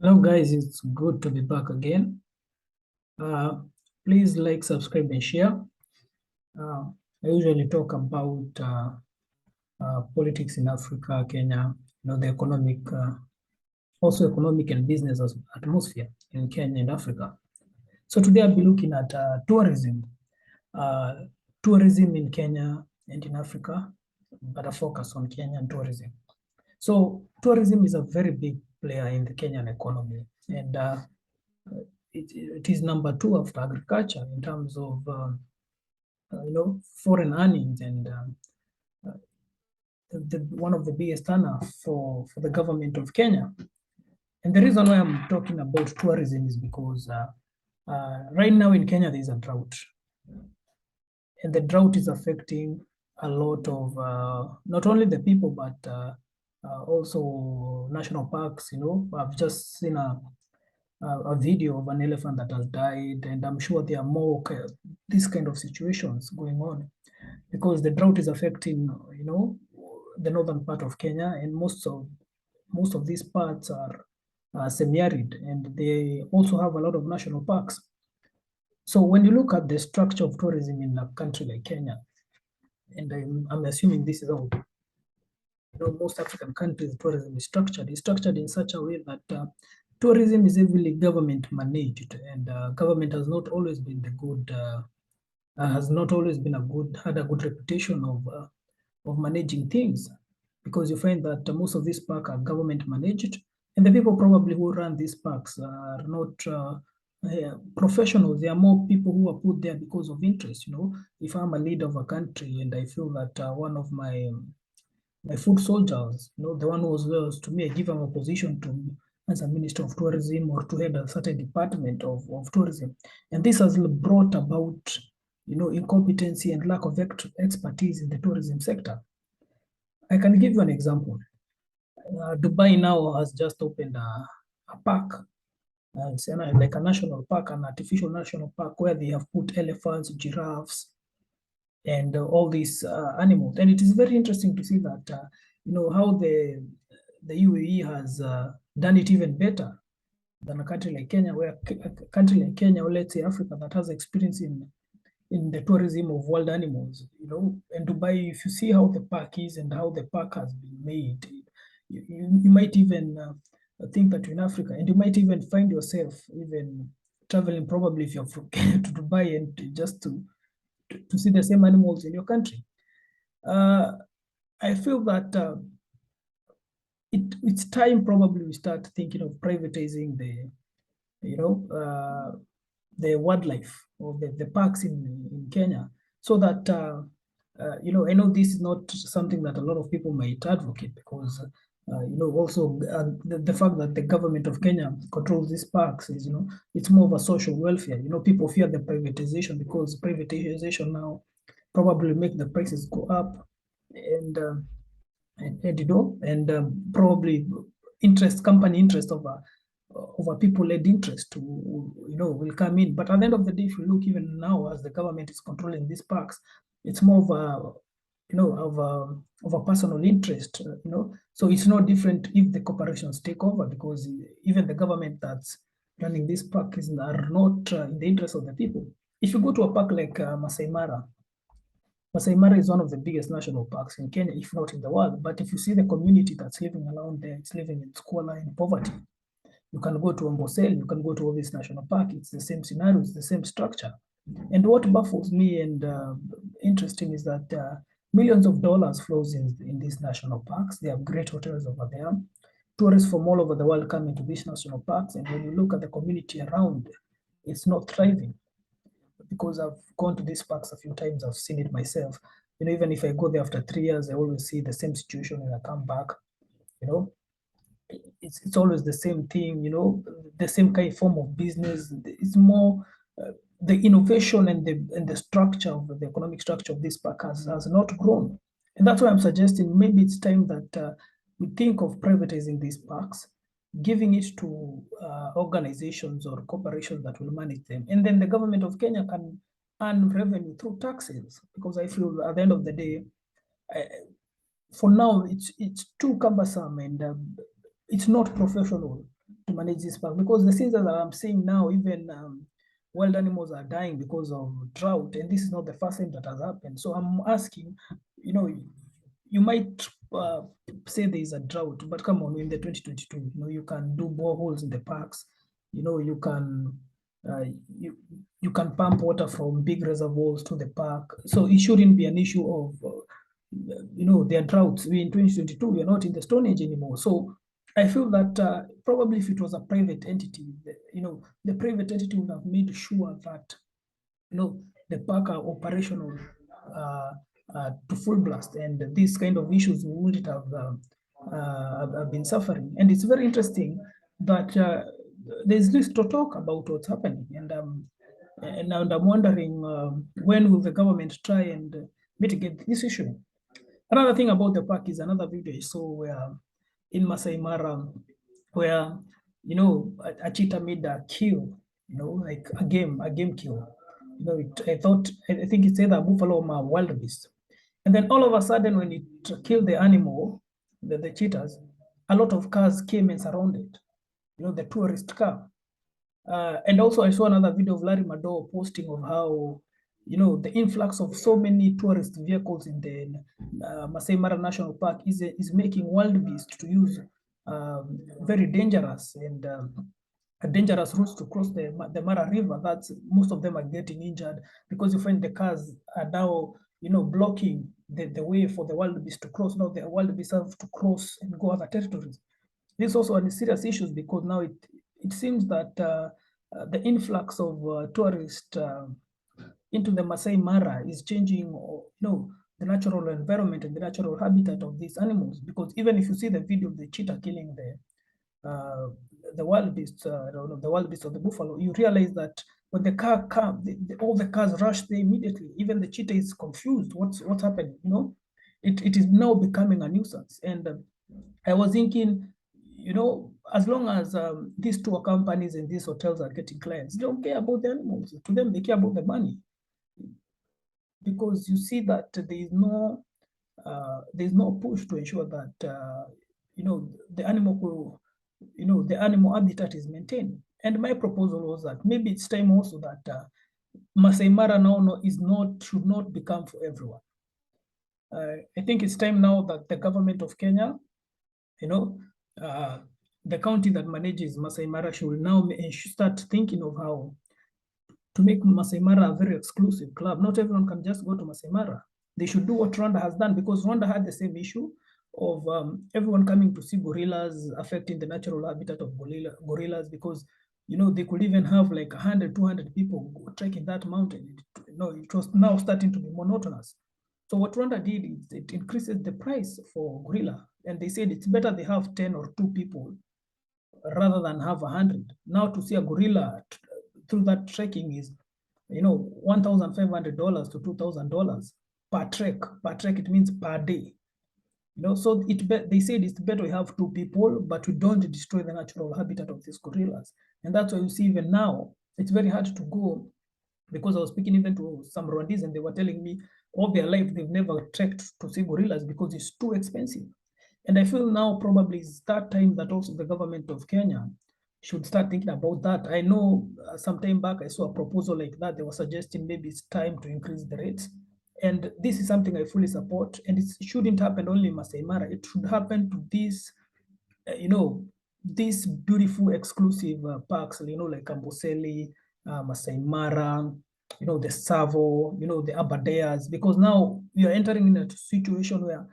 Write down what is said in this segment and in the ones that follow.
Hello guys, it's good to be back again. Uh, Please like, subscribe, and share. Uh, I usually talk about politics in Africa, Kenya, the also economic and business atmosphere in Kenya and Africa. So today I'll be looking at tourism, uh, tourism in Kenya and in Africa, but a focus on Kenyan tourism. So tourism is a very big player in the Kenyan economy, and it is number two after agriculture in terms of foreign earnings, and one of the biggest earner for the government of Kenya. And the reason why I'm talking about tourism is because right now in Kenya there is a drought, and the drought is affecting a lot of not only the people but also national parks. I've just seen a video of an elephant that has died, and I'm sure there are more these kind of situations going on because the drought is affecting, the northern part of Kenya, and most of these parts are semi-arid, and they also have a lot of national parks. So when you look at the structure of tourism in a country like Kenya, and I'm assuming this is how most African countries tourism is structured. It's structured in such a way that tourism is heavily government managed, and government has not always been had a good reputation of managing things, because you find that most of these parks are government managed, and the people probably who run these parks are not professionals. They are more people who are put there because of interest. If I'm a leader of a country and I feel that one of my foot soldiers, the one who was to me, I give him a position to as a minister of tourism or to head a certain department of tourism. And this has brought about, incompetency and lack of expertise in the tourism sector. I can give you an example. Dubai now has just opened a park, it's like a national park, an artificial national park, where they have put elephants, giraffes, and all these animals. And it is very interesting to see that, how the UAE has done it even better than a country like Kenya, where a country like Kenya, or let's say Africa, that has experience in the tourism of wild animals. And Dubai, if you see how the park is and how the park has been made, you might even think that you're in Africa, and you might even find yourself even traveling, probably if you're from Kenya to Dubai, and just to see the same animals in your country. I feel that it's time probably we start thinking of privatizing the wildlife or the parks in Kenya, so that I know this is not something that a lot of people might advocate, because also the fact that the government of Kenya controls these parks is, it's more of a social welfare. People fear the privatization, because privatization now probably make the prices go up, and probably company interest over people-led interest to, will come in. But at the end of the day, if you look even now, as the government is controlling these parks, it's more of a, of a personal interest, So it's no different if the corporations take over, because even the government that's running these parks are not in the interest of the people. If you go to a park like Masai Mara, Masai Mara is one of the biggest national parks in Kenya, if not in the world. But if you see the community that's living around there, it's living in squalor and poverty. You can go to Amboseli, you can go to all these national parks. It's the same scenario, it's the same structure. And what baffles me and interesting is that millions of dollars flows in these national parks. They have great hotels over there. Tourists from all over the world come into these national parks, and when you look at the community around, it's not thriving. Because I've gone to these parks a few times, I've seen it myself. Even if I go there after 3 years, I always see the same situation when I come back. You know, it's always the same thing. The same kind of form of business. It's more the innovation and the structure of the economic structure of this park has not grown, and that's why I'm suggesting maybe it's time that we think of privatizing these parks, giving it to organizations or corporations that will manage them. And then the government of Kenya can earn revenue through taxes, because I feel at the end of the day, for now, it's too cumbersome, and it's not professional manage this park, because the things that I'm seeing now, even wild animals are dying because of drought, and this is not the first time that has happened. So I'm asking, you know, you might say there is a drought, but come on, in the 2022, you know, you can do boreholes in the parks, you know, you can uh, you you can pump water from big reservoirs to the park, so it shouldn't be an issue of you know, there are droughts. We in 2022, we are not in the Stone Age anymore. So I feel that probably if it was a private entity, you know, the private entity would have made sure that, you know, the park are operational uh, to full blast, and these kind of issues wouldn't have been suffering. And it's very interesting that there's this to talk about what's happening, and I'm wondering when will the government try and mitigate this issue. Another thing about the park is another video I saw where in Masai Mara, where, you know, a cheetah made a kill, you know, like a game kill. You know, I think it's either a buffalo or a wildebeest. And then all of a sudden, when it killed the animal, the cheetahs, a lot of cars came and surrounded, you know, the tourist car. And also, I saw another video of Larry Madowo posting of how, you know, the influx of so many tourist vehicles in the Masai Mara National Park is making wildebeest to use very dangerous and dangerous routes to cross the Mara River. That's most of them are getting injured because you find the cars are now, you know, blocking the way for the wildebeest to cross. Now the wildebeest have to cross and go other territories. This also a serious issues because now it seems that the influx of tourists into the Masai Mara is changing, you know, the natural environment and the natural habitat of these animals. Because even if you see the video of the cheetah killing the wild beasts, the wild beasts of the buffalo, you realize that when the car comes, all the cars rush there immediately. Even the cheetah is confused. What's happening? You know, it is now becoming a nuisance. And I was thinking, you know, as long as these tour companies and these hotels are getting clients, they don't care about the animals. To them, they care about the money, because you see that there's no push to ensure that you know, the animal, you know, the animal habitat is maintained. And my proposal was that maybe it's time also that Masai Mara now should not become for everyone. I think it's time now that the government of Kenya, you know, the county that manages Masai Mara should now start thinking of how to make Masai Mara a very exclusive club. Not everyone can just go to Masai Mara. They should do what Rwanda has done, because Rwanda had the same issue of everyone coming to see gorillas, affecting the natural habitat of gorillas, because, you know, they could even have like 100, 200 people trekking that mountain. You know, it was now starting to be monotonous. So what Rwanda did is it increases the price for gorilla, and they said it's better they have 10 or 2 people rather than have 100. Now to see a gorilla through that trekking is, you know, $1,500 to $2,000 per trek. Per trek, it means per day. You know, so they said it's better we have 2 people, but we don't destroy the natural habitat of these gorillas. And that's why you see even now it's very hard to go, because I was speaking even to some Rwandese and they were telling me all their life they've never trekked to see gorillas because it's too expensive. And I feel now probably it's that time that also the government of Kenya should start thinking about that. I know some time back I saw a proposal like that. They were suggesting maybe it's time to increase the rates. And this is something I fully support. And it shouldn't happen only in Masai Mara. It should happen to these, you know, these beautiful exclusive parks, you know, like Amboseli, Masai Mara, you know, the Savo, you know, the Aberdares, because now we are entering in a situation where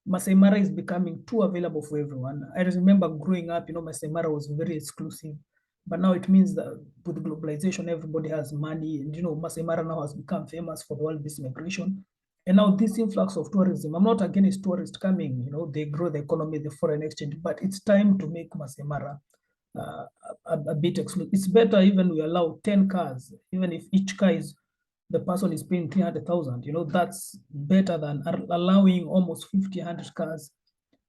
Masai Mara is becoming too available for everyone. I remember growing up, you know, Masai Mara was very exclusive, but now it means that with globalization, everybody has money, and, you know, Masai Mara now has become famous for the world-based migration. And now this influx of tourism, I'm not against tourists coming, you know, they grow the economy, the foreign exchange, but it's time to make Masai Mara a bit exclusive. It's better even we allow 10 cars, even if each car is, the person is paying 300,000, you know, that's better than allowing almost 50, 100 cars,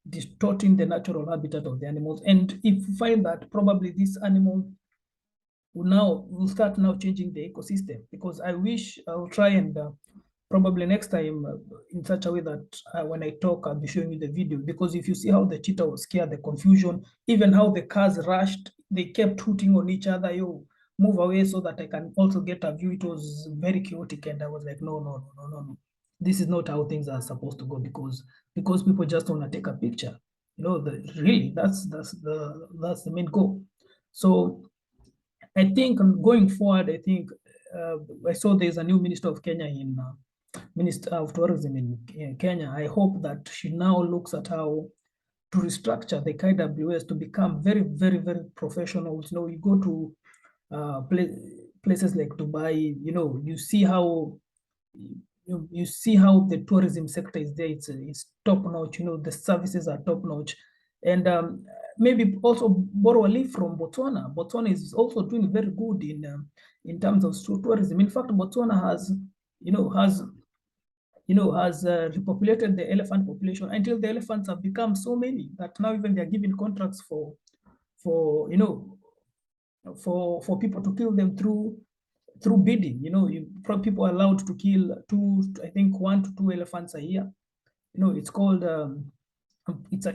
distorting the natural habitat of the animals. And if you find that probably this animal will start now changing the ecosystem, because I wish I'll try and probably next time in such a way that when I talk, I'll be showing you the video, because if you see how the cheetah was scared, the confusion, even how the cars rushed, they kept hooting on each other, yo, move away so that I can also get a view. It was very chaotic, and I was like, no, no, no, no, no, no. This is not how things are supposed to go, because people just want to take a picture. You know, really, that's the main goal. So I think going forward, I think I saw there's a new minister of Kenya in Minister of Tourism in Kenya. I hope that she now looks at how to restructure the KWS to become very, very, very professional. You know, you go to places like Dubai, you know, you see how you see how the tourism sector is there. It's top notch. You know, the services are top notch, and maybe also borrow a leaf from Botswana. Botswana is also doing very good in terms of tourism. In fact, Botswana has repopulated the elephant population until the elephants have become so many that now even they're giving contracts for for people to kill them through bidding. You know, people are allowed to kill I think 1 to 2 elephants a year. You know, it's called it's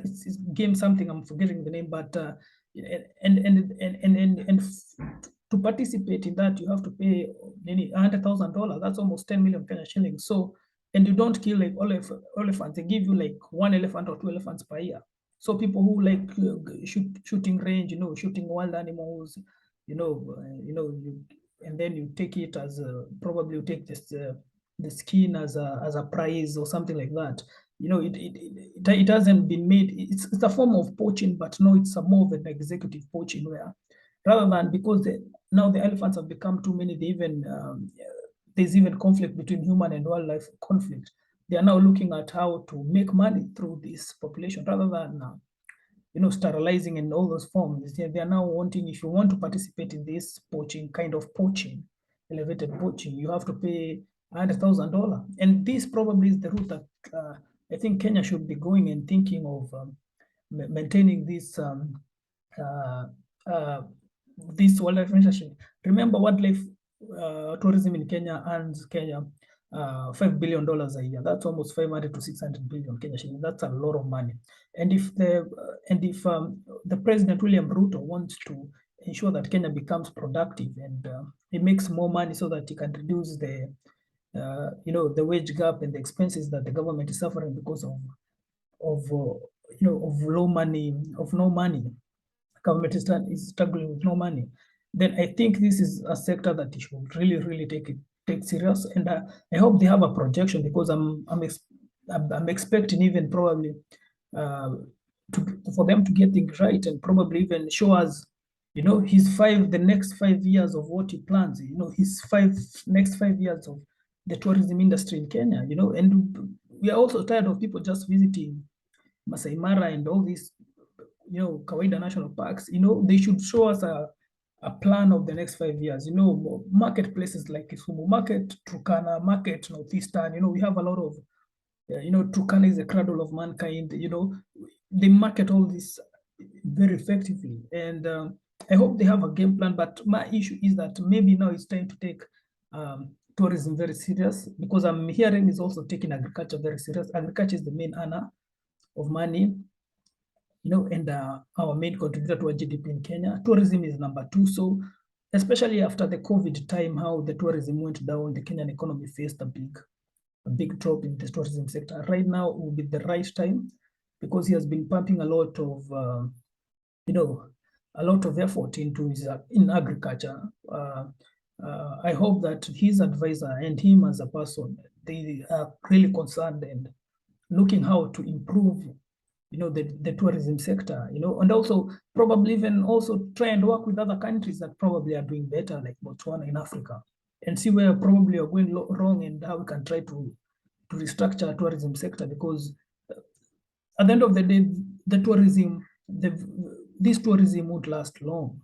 game something, I'm forgetting the name, but and to participate in that you have to pay $100,000. That's almost 10 million Kenya shillings. So, and you don't kill like all elephants. They give you like 1 elephant or 2 elephants per year. So people who like shooting range, you know, shooting wild animals, and then you take it as probably you take this the skin as a prize or something like that. You know, it hasn't been made. It's a form of poaching, but no, it's a more of an executive poaching, where rather than, because now the elephants have become too many, there's even conflict between human and wildlife conflict. They are now looking at how to make money through this population rather than sterilizing and all those forms. They are now wanting, if you want to participate in this poaching, elevated poaching, you have to pay $100,000. And this probably is the route that I think Kenya should be going and thinking of maintaining this this wildlife relationship. Remember, wildlife tourism in Kenya earns Kenya $5 billion a year. That's almost 500 to 600 billion Kenya shillings. That's a lot of money. And if the President William Ruto wants to ensure that Kenya becomes productive and he makes more money so that he can reduce the wage gap and the expenses that the government is suffering because of no money. Government is struggling with no money. Then I think this is a sector that you should really, really take serious. And I hope they have a projection, because I'm expecting even probably for them to get things right and probably even show us, the next 5 years of what he plans. His next 5 years of the tourism industry in Kenya. And we are also tired of people just visiting Masai Mara and all these Kawaida National Parks. They should show us a plan of the next 5 years. Marketplaces like Kisumu Market, Turkana Market, Northeastern. We have a lot of, Turkana is the cradle of mankind. They market all this very effectively, and I hope they have a game plan. But my issue is that maybe now it's time to take tourism very serious, because I'm hearing is also taking agriculture very serious. Agriculture is the main earner of money, and our main contributor to our GDP in Kenya. Tourism is number 2. So especially after the COVID time, how the tourism went down, the Kenyan economy faced a big drop in the tourism sector. Right now will be the right time, because he has been pumping a lot of effort into in agriculture. I hope that his advisor and him as a person, they are really concerned and looking how to improve the tourism sector, and also probably even also try and work with other countries that probably are doing better, like Botswana in Africa, and see where probably are going wrong and how we can try to restructure our tourism sector. Because at the end of the day, this tourism won't last long.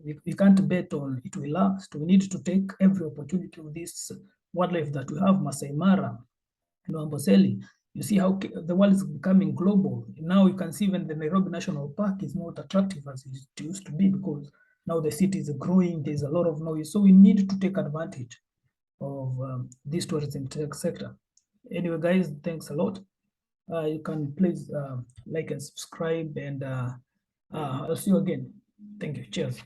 We can't bet on it will last. We need to take every opportunity with this wildlife that we have, Masai Mara, Amboseli. You see how the world is becoming global. Now you can see even the Nairobi National Park is not attractive as it used to be, because now the city is growing, there's a lot of noise. So we need to take advantage of this tourism tech sector. Anyway, guys, thanks a lot. You can please like and subscribe, and I'll see you again. Thank you. Cheers.